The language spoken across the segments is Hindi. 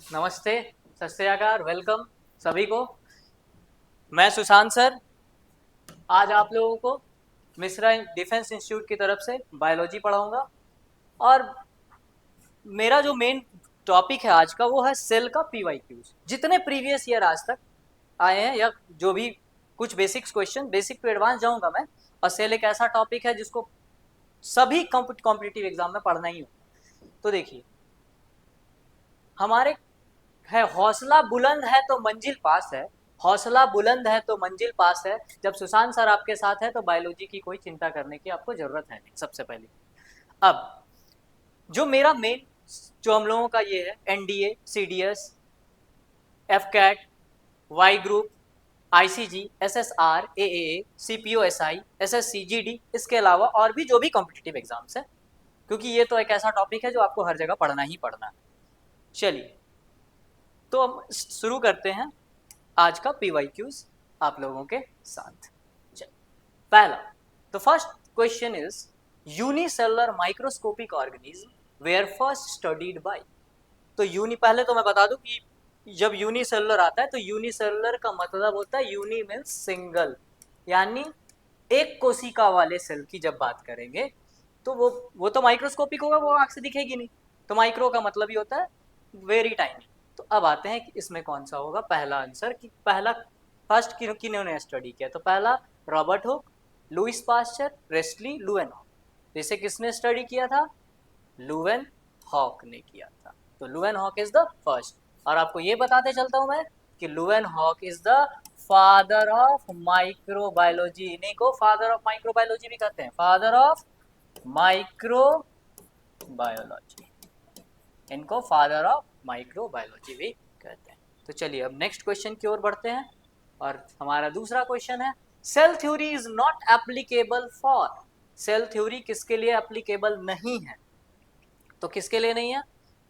नमस्ते, सत श्री अकाल, वेलकम सभी को। मैं सुशांत सर आज आप लोगों को मिश्रा डिफेंस इंस्टीट्यूट की तरफ से बायोलॉजी पढ़ाऊंगा। और मेरा जो मेन टॉपिक है आज का वो है सेल का पीवाईक्यूज। जितने प्रीवियस ईयर आज तक आए हैं या जो भी कुछ basics question, basic to advance जाऊंगा मैं। और सेल एक ऐसा टॉपिक है जिसको सभी कॉम्पिटिटिव एग्जाम में पढ़ना ही होगा। तो देखिए, हमारे है हौसला बुलंद है तो मंजिल पास है। हौसला बुलंद है तो मंजिल पास है। जब सुशांत सर आपके साथ है तो बायोलॉजी की कोई चिंता करने की आपको जरूरत है नहीं। सबसे पहले अब जो मेरा मेन जो हम लोगों का ये है NDA, CDS, F CAT, Y group, ICG, SSR, AAA, CPO, SI, SSC, GD, इसके अलावा और भी जो भी कॉम्पिटिटिव एग्जाम्स है, क्योंकि ये तो एक ऐसा टॉपिक है जो आपको हर जगह पढ़ना ही पढ़ना है। चलिए, तो हम शुरू करते हैं आज का पीवाईक्यूज आप लोगों के साथ। पहला, the first question is unicellular microscopic organism were first studied by. तो पहले तो मैं बता दूं कि जब यूनिसेलुलर आता है तो यूनिसेलुलर का मतलब होता है यूनि मीन्स सिंगल, यानी एक कोशिका वाले सेल की जब बात करेंगे तो वो तो माइक्रोस्कोपिक होगा, वो आंख से दिखेगी नहीं। तो माइक्रो का मतलब ही होता है वेरी टाइनी। तो अब आते हैं कि इसमें कौन सा होगा पहला आंसर, कि पहला फर्स्ट किन्होंने स्टडी किया। तो पहला Robert Hooke, Louis Pasteur, Priestley, Leeuwenhoek. इसे किसने स्टडी किया था? लुवेन हॉक ने किया था। तो Leeuwenhoek is the first. और आपको ये बताते चलता हूं मैं कि Leeuwenhoek is the father of microbiology. इन्हीं को फादर ऑफ माइक्रोबायोलॉजी भी कहते हैं, फादर ऑफ माइक्रोबायोलॉजी। इनको फादर ऑफ माइक्रोबायोलॉजी भी कहते हैं। तो चलिए अब नेक्स्ट क्वेश्चन की ओर बढ़ते हैं। और हमारा दूसरा क्वेश्चन है cell theory is not applicable for. Cell theory किसके लिए एप्लीकेबल नहीं है? तो किसके लिए नहीं है?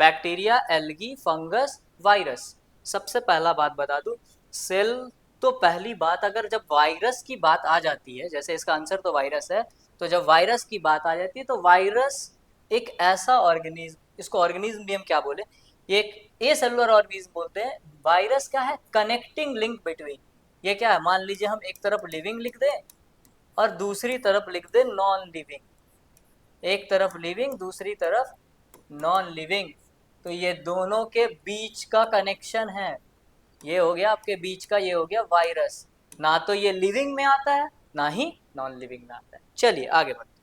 Bacteria, algae, fungus, virus. सबसे पहला बात बता दूं, सेल तो पहली बात, अगर जब वायरस की बात आ जाती है, जैसे इसका आंसर तो वायरस है, तो जब वायरस की बात आ जाती है तो वायरस एक ऐसा ऑर्गेनिज्म, इसको ऑर्गेनिज्म भी हम क्या बोले, ये एक ए सेलुलर ऑर्गेनिज्म बोलते हैं। वायरस क्या है? Connecting link between. ये क्या है? मान लीजिए हम एक तरफ लिविंग लिख दें और दूसरी तरफ लिख दें नॉन लिविंग। एक तरफ लिविंग, दूसरी तरफ नॉन लिविंग, तो ये दोनों के बीच का कनेक्शन है। ये हो गया आपके बीच का, ये हो गया वायरस। ना तो ये लिविंग में आता है ना ही नॉन लिविंग में आता है। चलिए आगे बढ़ते हैं।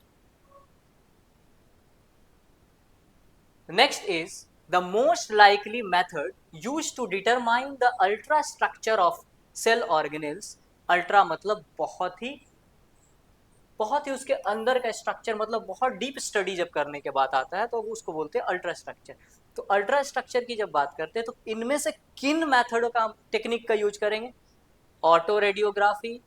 Next is the most likely method use to determine the ultra structure of cell organelles. Ultra मतलब बहुत ही उसके अंदर का स्ट्रक्चर, मतलब बहुत डीप स्टडी जब करने के बाद आता है तो उसको बोलते हैं अल्ट्रा स्ट्रक्चर। तो अल्ट्रा स्ट्रक्चर की जब बात करते हैं तो इनमें से किन मेथडों का टेक्निक का यूज करेंगे? Auto radiography,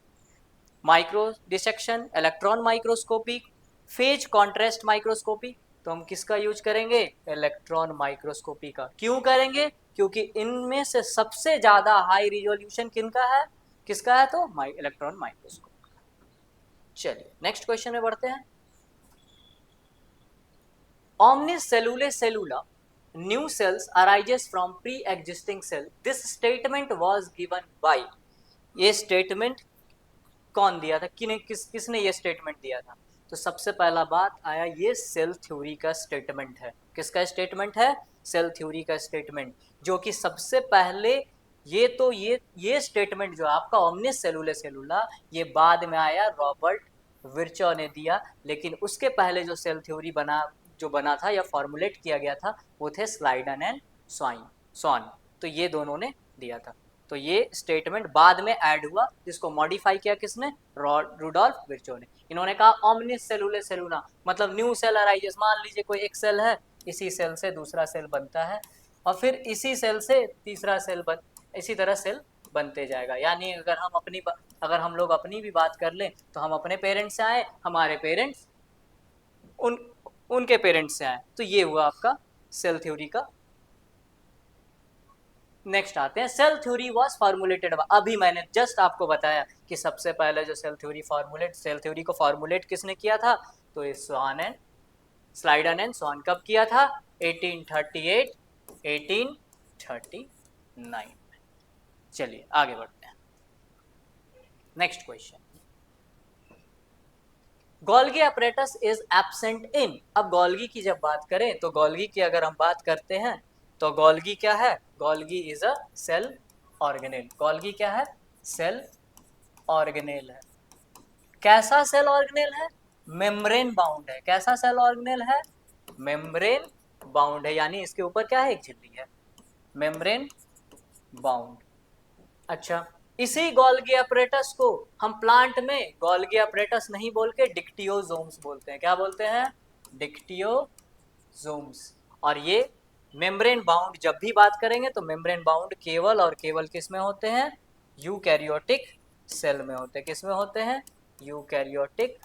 micro dissection, electron microscopy, phase contrast microscopy. तो हम किसका यूज करेंगे? इलेक्ट्रॉन माइक्रोस्कोपी का। क्यों करेंगे? क्योंकि इनमें से सबसे ज्यादा हाई रिजोल्यूशन किनका है? किसका है? तो इलेक्ट्रॉन माइक्रोस्कोप। चलिए नेक्स्ट क्वेश्चन में बढ़ते हैं। Omnis cellulae cellula, new cells arises from pre-existing cell. This statement was given by। ये स्टेटमेंट कौन दिया था? किसने ये स्टेटमेंट दिया था? तो सबसे पहला बात आया, ये सेल थ्योरी का स्टेटमेंट है। किसका स्टेटमेंट है? सेल थ्योरी का स्टेटमेंट, जो कि सबसे पहले ये स्टेटमेंट जो आपका ओमनिस सेलुले सेलुला, ये बाद में आया, रॉबर्ट विर्चो ने दिया। लेकिन उसके पहले जो सेल थ्योरी बना था या फॉर्मुलेट किया गया था वो थे स्लाइडन एंड स्वान। तो ये दोनों ने दिया था। तो ये स्टेटमेंट बाद में ऐड हुआ, जिसको मॉडिफाई किया किसने? रूडोल्फ विर्चो ने। इन्होंने कहा ओमनिस सेलुले सेलुला मतलब न्यू सेल अराइजेस। मान लीजिए कोई एक सेल है, इसी सेल से दूसरा सेल बनता है और फिर इसी सेल से तीसरा सेल इसी तरह सेल बनते जाएगा। यानी अगर हम लोग अपनी भी बात कर लें तो हम अपने पेरेंट्स से आए, हमारे पेरेंट्स उन उनके पेरेंट्स से आए। तो ये हुआ आपका सेल थ्योरी का। नेक्स्ट आते हैं, सेल थ्योरी वाज फॉर्मुलेटेड। अभी मैंने जस्ट आपको बताया कि सबसे पहले जो सेल थ्योरी को फॉर्मुलेट किसने किया था? तो ये स्लाइडन एंड स्वान कब किया था? 1838, 1939 में। चलिए आगे बढ़ते हैं। Next question, Golgi apparatus is absent in. अब गोल्गी की जब बात करें तो गोल्गी की अगर हम बात करते हैं तो गोल्गी क्या है? Golgi is a cell organelle. Golgi क्या है? सेल ऑर्गेनेल है। कैसा सेल ऑर्गेनेल है? मेम्ब्रेन बाउंड है। कैसा सेल ऑर्गेनेल है? मेम्ब्रेन बाउंड है, यानी इसके ऊपर क्या है? एक झिल्ली है, मेम्ब्रेन बाउंड। अच्छा, इसी गोल्गी apparatus को हम प्लांट में गोल्गी apparatus नहीं बोल के डिक्टियोजोम्स बोलते हैं। क्या बोलते हैं? डिक्टियोजोम्स। और ये मेम्ब्रेन बाउंड जब भी बात करेंगे तो मेम्ब्रेन बाउंड केवल और केवल किस में होते हैं? यूकैरियोटिक सेल में होते हैं। किस में होते हैं? यूकैरियोटिक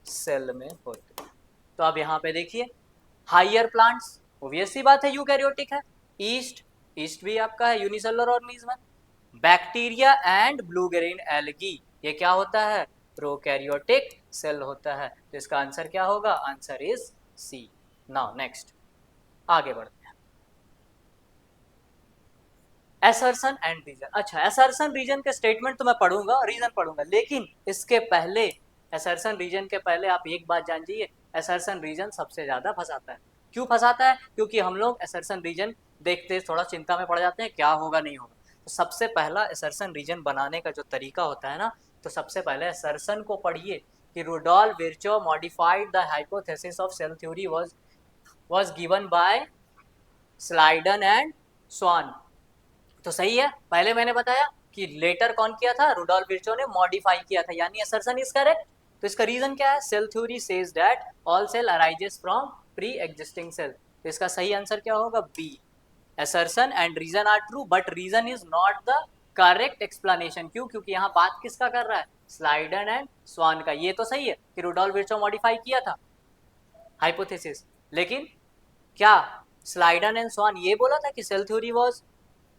सेल में होते हैं। तो अब यहाँ पे देखिए, हाइयर प्लांट्स ऑब्वियस सी बात है यूकैरियोटिक है। ईस्ट भी आपका है unicellular organism. Bacteria and blue green algae, ये क्या होता है? प्रोकैरियोटिक सेल होता है। तो इसका आंसर क्या होगा? Answer is C. Now next, आगे बढ़ते हैं। Assertion and reason. अच्छा, एसर्शन रीजन के स्टेटमेंट तो मैं पढ़ूंगा और रीजन पढ़ूंगा, लेकिन इसके पहले, एसर्शन रीजन के पहले आप एक बात जान जाइए, एसर्शन रीजन सबसे ज्यादा फंसाता है। क्यों फंसाता है? क्योंकि हम लोग एसर्शन रीजन देखते थोड़ा चिंता में पड़ जाते हैं, क्या होगा नहीं होगा। तो सबसे पहला एसर्शन रीजन बनाने का जो तरीका होता है ना, तो सबसे पहले एसर्शन को पढ़िए कि Rudolf Virchow modified the hypothesis of cell theory was given by Schleiden and Schwann. तो सही है, पहले मैंने बताया कि लेटर कौन किया था? रुडोल्फ विर्चो ने मॉडिफाई किया था, यानी असर्शन इज करेक्ट। तो इसका रीजन क्या है? Cell theory says that all cell arises from pre existing cell. तो इसका सही आंसर क्या होगा? B. Assertion and reason are true but reason is not the correct explanation. क्यों? क्योंकि यहाँ बात किसका कर रहा है? स्लाइडन एंड स्वान का। ये तो सही है कि रुडोल्फ विर्चो मॉडिफाई किया था हाइपोथेसिस, लेकिन क्या स्लाइडन एंड स्वान ये बोला था कि cell theory was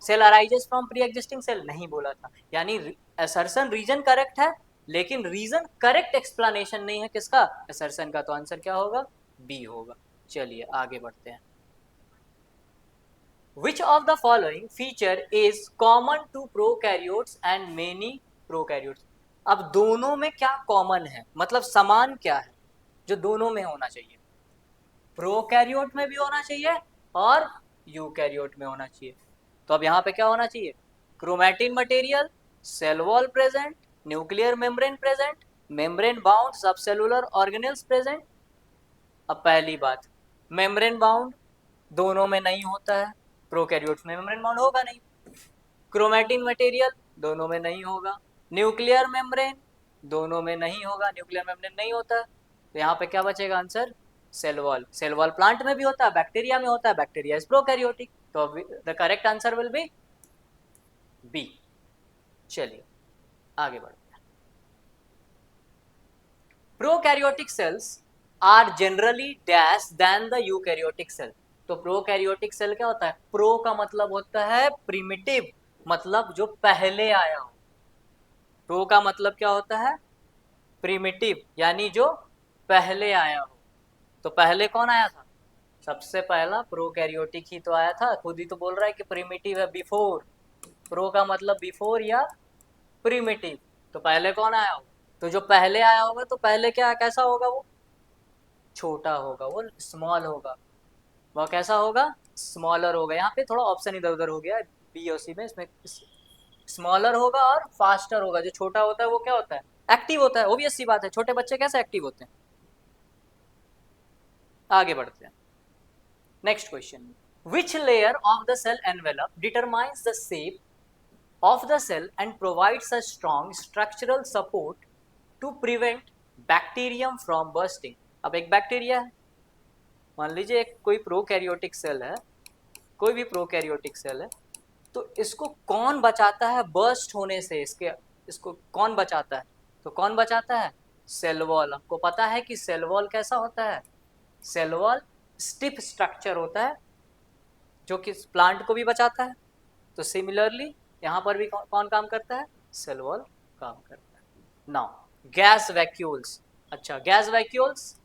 cell arises from pre existing cell? नहीं बोला था। यानी असर्शन रीजन करेक्ट है, लेकिन रीजन करेक्ट एक्सप्लेनेशन नहीं है किसका? असर्शन का। तो आंसर क्या होगा? बी होगा। चलिए आगे बढ़ते हैं। Which of the following feature is common to prokaryotes and many prokaryotes? अब दोनों में क्या कॉमन है, मतलब समान क्या है जो दोनों में होना चाहिए? प्रोकैरियोट में भी होना चाहिए और यूकैरियोट में होना चाहिए। तो अब यहाँ पे क्या होना चाहिए? Chromatin material, cell wall present, nuclear membrane present, membrane bound subcellular organelles present. अब पहली बात, मेम्ब्रेन बाउंड दोनों में नहीं होता है, प्रोकैरियोट्स में मेम्ब्रेन बाउंड होगा नहीं। क्रोमैटिन मटेरियल दोनों में नहीं होगा। न्यूक्लियर मेम्ब्रेन दोनों में नहीं होगा, न्यूक्लियर मेम्ब्रेन नहीं होता। तो यहाँ पे क्या बचेगा answer? Cell wall. Cell wall plant में भी होता है, बैक्टीरिया में होता है, बैक्टीरिया इज प्रोकैरियोटिक। तो the correct answer will be B. चलिए आगे बढ़ते हैं। Prokaryotic cells are generally dash than the eukaryotic cell. तो प्रोकैरियोटिक सेल क्या होता है? प्रो का मतलब होता है प्रिमिटिव, मतलब जो पहले आया हो। प्रो का मतलब क्या होता है? प्रिमिटिव, यानी जो पहले आया हो। तो पहले कौन आया था? सबसे पहला प्रोकैरियोटिक ही तो आया था। खुद ही तो बोल रहा है कि प्रिमिटिव है, बिफोर। प्रो का मतलब बिफोर या प्रिमिटिव। तो पहले कौन आया होगा? तो जो पहले आया होगा तो पहले क्या, कैसा होगा? वो छोटा होगा, वो स्मॉल होगा। वह कैसा होगा? स्मॉलर होगा। यहाँ पे थोड़ा ऑप्शन इधर उधर हो गया बी और सी में। इसमें स्मॉलर होगा और फास्टर होगा। जो छोटा होता है वो क्या होता है? एक्टिव होता है। ऑब्वियस सी बात है, छोटे बच्चे कैसे एक्टिव होते हैं। आगे बढ़ते हैं। Next question, which layer of the cell envelope determines the shape of the cell and provides a strong structural support to prevent bacterium from bursting? अब एक बैक्टीरिया है, मान लीजिए एक कोई प्रोकैरियोटिक सेल है, कोई भी प्रोकैरियोटिक सेल है, तो इसको कौन बचाता है बर्स्ट होने से? इसको कौन बचाता है? तो कौन बचाता है? Cell wall. आपको पता है कि सेल वॉल कैसा होता है? सेल वॉल स्टिफ स्ट्रक्चर होता है जो कि प्लांट को भी बचाता है। तो सिमिलरली यहाँ पर भी कौन काम करता है? सेल वॉल काम करता है। Now gas vacuoles. अच्छा, gas vacuoles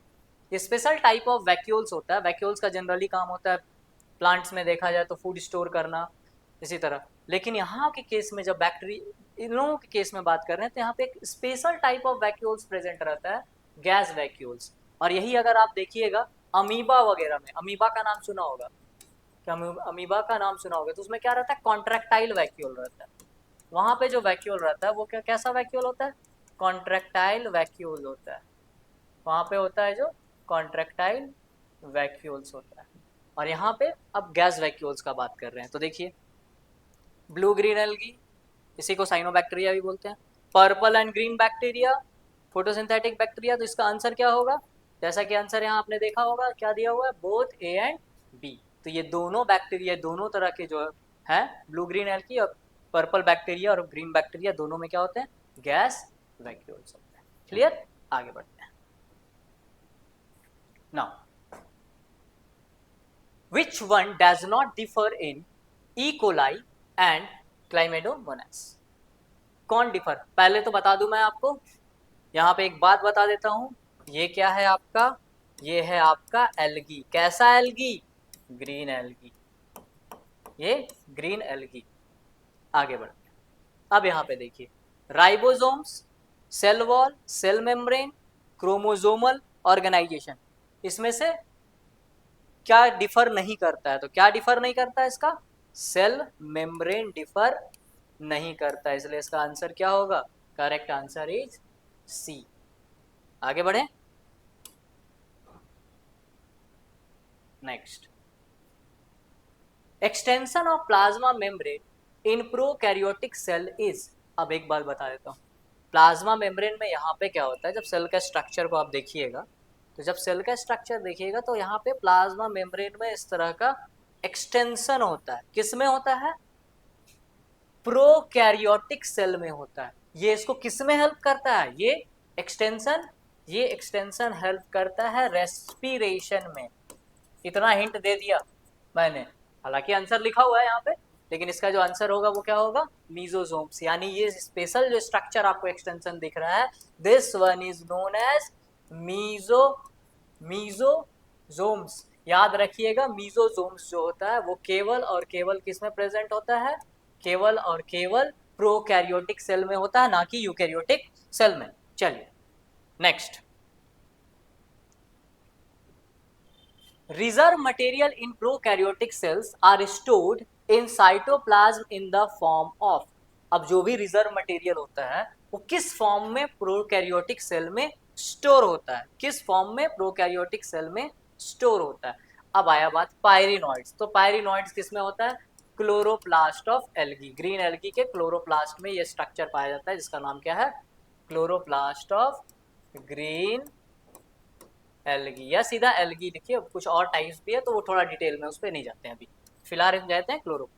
special type of vacuoles होता है। वैक्यूल्स का जनरली काम होता है प्लांट्स में देखा जाए तो फूड स्टोर करना, इसी तरह। लेकिन यहाँ के केस में जब इन लोगों के केस में बात कर रहे हैं तो यहाँ पे एक special type of vacuoles present रहता है, गैस वैक्यूल्स। और यही अगर आप देखिएगा अमीबा वगैरह में, अमीबा का नाम सुना होगा क्या, अमीबा का नाम सुना होगा, तो उसमें क्या रहता है, कॉन्ट्रैक्टाइल वैक्यूल रहता है। वहां पे जो वैक्यूल रहता है वो कैसा वैक्यूल होता है, कॉन्ट्रैक्टाइल वैक्यूल होता है। वहां पे होता है जो कॉन्ट्रैक्टाइल वैक्यूल्स होता है। और यहाँ पे अब गैस वैक्यूल्स का बात कर रहे हैं, तो देखिए ब्लू ग्रीन एल्गी, इसी को साइनोबैक्टीरिया भी बोलते हैं। Purple and green bacteria, photosynthetic bacteria. तो इसका आंसर क्या होगा, जैसा कि आंसर यहाँ आपने देखा होगा क्या दिया हुआ है, बोथ ए एंड बी। तो ये दोनों बैक्टीरिया, दोनों तरह के जो है, ब्लू ग्रीन एल्गी और पर्पल बैक्टीरिया और ग्रीन बैक्टीरिया, दोनों में क्या होते हैं, गैस वैक्यूल्स होते हैं। क्लियर, आगे बढ़ते हैं। Now which one does not differ in E. coli and Chlamydomonas? कौन डिफर, पहले तो बता दूं मैं आपको, यहाँ पे एक बात बता देता हूँ, ये क्या है आपका, ये है आपका एल्गी। कैसा एल्गी, ग्रीन एल्गी, ये ग्रीन एल्गी। आगे बढ़ते हैं। अब यहाँ पे देखिए ribosomes, cell wall, cell membrane, chromosomal organisation, इसमें से क्या डिफर नहीं करता है, तो क्या डिफर नहीं करता है इसका, सेल मेम्ब्रेन डिफर नहीं करता, इसलिए इसका आंसर क्या होगा, करेक्ट आंसर इज सी। आगे बढ़े, next, extension of plasma membrane in prokaryotic cell is. अब एक बात बता देता हूँ, प्लाज्मा मेम्ब्रेन में यहाँ पे क्या होता है, जब सेल का स्ट्रक्चर को आप देखिएगा, तो जब सेल का स्ट्रक्चर देखिएगा तो यहाँ पे प्लाज्मा मेम्ब्रेन में इस तरह का एक्सटेंशन होता है। किस में होता है, प्रोकैरियोटिक सेल में होता है। ये इसको किस में हेल्प करता है, ये एक्सटेंशन हेल्प करता है रेस्पिरेशन में। इतना हिंट दे दिया मैंने, हालांकि आंसर लिखा हुआ है यहाँ पे, लेकिन इसका जो आंसर होगा वो क्या होगा, मीजोसोम्स। यानी ये स्पेशल जो स्ट्रक्चर आपको एक्सटेंशन दिख रहा है, this one is known as mesosomes. याद रखिएगा, मीजोसोम्स जो होता है वो केवल और केवल किस में प्रेजेंट होता है, केवल और केवल प्रोकैरियोटिक सेल में होता है, ना कि यूकैरियोटिक सेल में। चलिए next, reserve material in prokaryotic cells are stored in cytoplasm in the form of। अब जो भी रिजर्व मटेरियल होता है वो किस फॉर्म में प्रोकैरियोटिक सेल में स्टोर होता है, किस फॉर्म में प्रोकैरियोटिक सेल में स्टोर होता है। अब आया बात पायरिनॉइड्स, तो पायरिनॉइड्स किस में होता है, chloroplast of algae. Green algae के क्लोरोप्लास्ट में ये स्ट्रक्चर पाया जाता है, जिसका नाम क्या है, क्लोरोप्लास्ट ऑफ ग्रीन एल्गी, या सीधा एल्गी लिखिए, कुछ और टाइप्स भी है तो वो थोड़ा डिटेल में उस पर नहीं जाते हैं अभी, फिलहाल हम जाते हैं क्लोरो।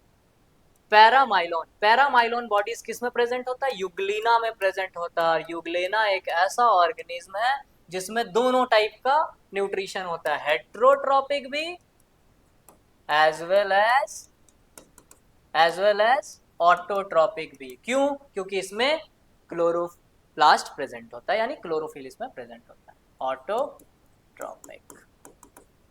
पैरामाइलोन, पैरामाइलोन बॉडीज किस में प्रेजेंट होता है, यूग्लिना में प्रेजेंट होता है। यूग्लिना एक ऐसा ऑर्गेनिज्म है जिसमें दोनों टाइप का न्यूट्रिशन होता है, हेट्रोट्रोपिक भी एज वेल एज ऑटोट्रोपिक भी। क्यों, क्योंकि इसमें क्लोरोप्लास्ट प्रेजेंट होता है, यानी क्लोरोफिल इसमें प्रेजेंट होता है, ऑटोट्रोपिक।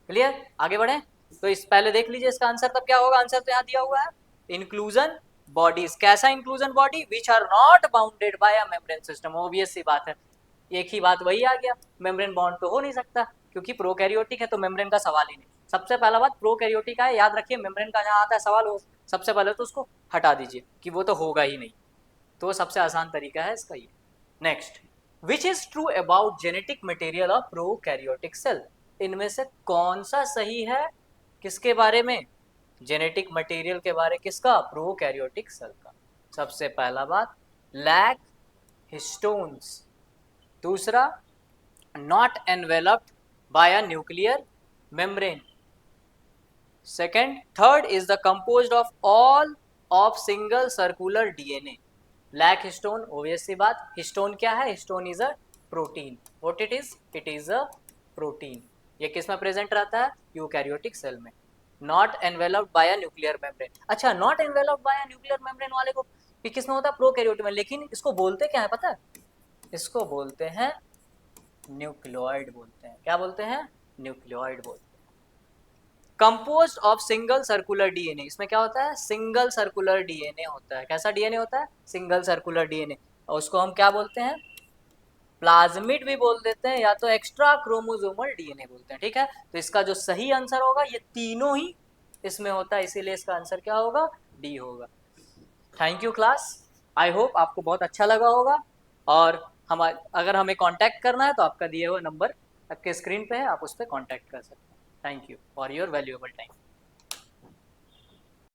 क्लियर, आगे बढ़े। तो इस पहले देख लीजिए इसका आंसर तब क्या होगा, आंसर तो यहाँ दिया हुआ है, इंक्लूजन बॉडीज। कैसा inclusion body, which are not bounded by a membrane system. Obvious सी बात है, एक ही बात वही आ गया, मेम्ब्रेन बॉन्ड तो हो नहीं सकता, क्योंकि प्रोकैरियोटिक है तो मेम्ब्रेन का सवाल ही नहीं। सबसे पहला बात प्रोकैरियोटिक है, याद रखिए, मेम्ब्रेन का जहाँ आता है सवाल हो, सबसे पहले तो उसको हटा दीजिए कि वो तो होगा ही नहीं, तो सबसे आसान तरीका है इसका ये। Next, which is true about genetic material of prokaryotic cell. इनमें से कौन सा सही है, किसके बारे में, जेनेटिक मटेरियल के बारे, किसका, प्रोकैरियोटिक सेल का। सबसे पहला बात, लैक हिस्टोन्स। दूसरा, not enveloped by a nuclear membrane. Second, third is the composed of all of single circular DNA. Lack histone, obvious सी बात, हिस्टोन क्या है, histone is a protein. What it is a protein. ये किस में प्रेजेंट रहता है, यूकैरियोटिक सेल में। Not enveloped by a nuclear membrane, अच्छा not enveloped by a nuclear membrane वाले को किस में होता है, प्रोकैरियोट में। लेकिन इसको बोलते क्या है पता है, इसको बोलते हैं न्यूक्लियोइड बोलते हैं। क्या बोलते हैं, न्यूक्लियोइड बोलते हैं। Composed of single circular DNA, इसमें क्या होता है, सिंगल सर्कुलर डीएनए होता है। कैसा डीएनए होता है, सिंगल सर्कुलर डीएनए, और उसको हम क्या बोलते हैं, प्लाज्मिड भी बोल देते हैं, या तो एक्स्ट्रा क्रोमोसोमल डीएनए बोलते हैं, ठीक है। तो इसका जो सही आंसर होगा, ये तीनों ही इसमें होता है, इसीलिए इसका आंसर क्या होगा, डी होगा। Thank you class, I hope आपको बहुत अच्छा लगा होगा। और हम अगर हमें कांटेक्ट करना है तो आपका दिए हुआ नंबर आपके स्क्रीन पे है, आप उस पर कांटेक्ट कर सकते हैं। Thank you for your valuable time.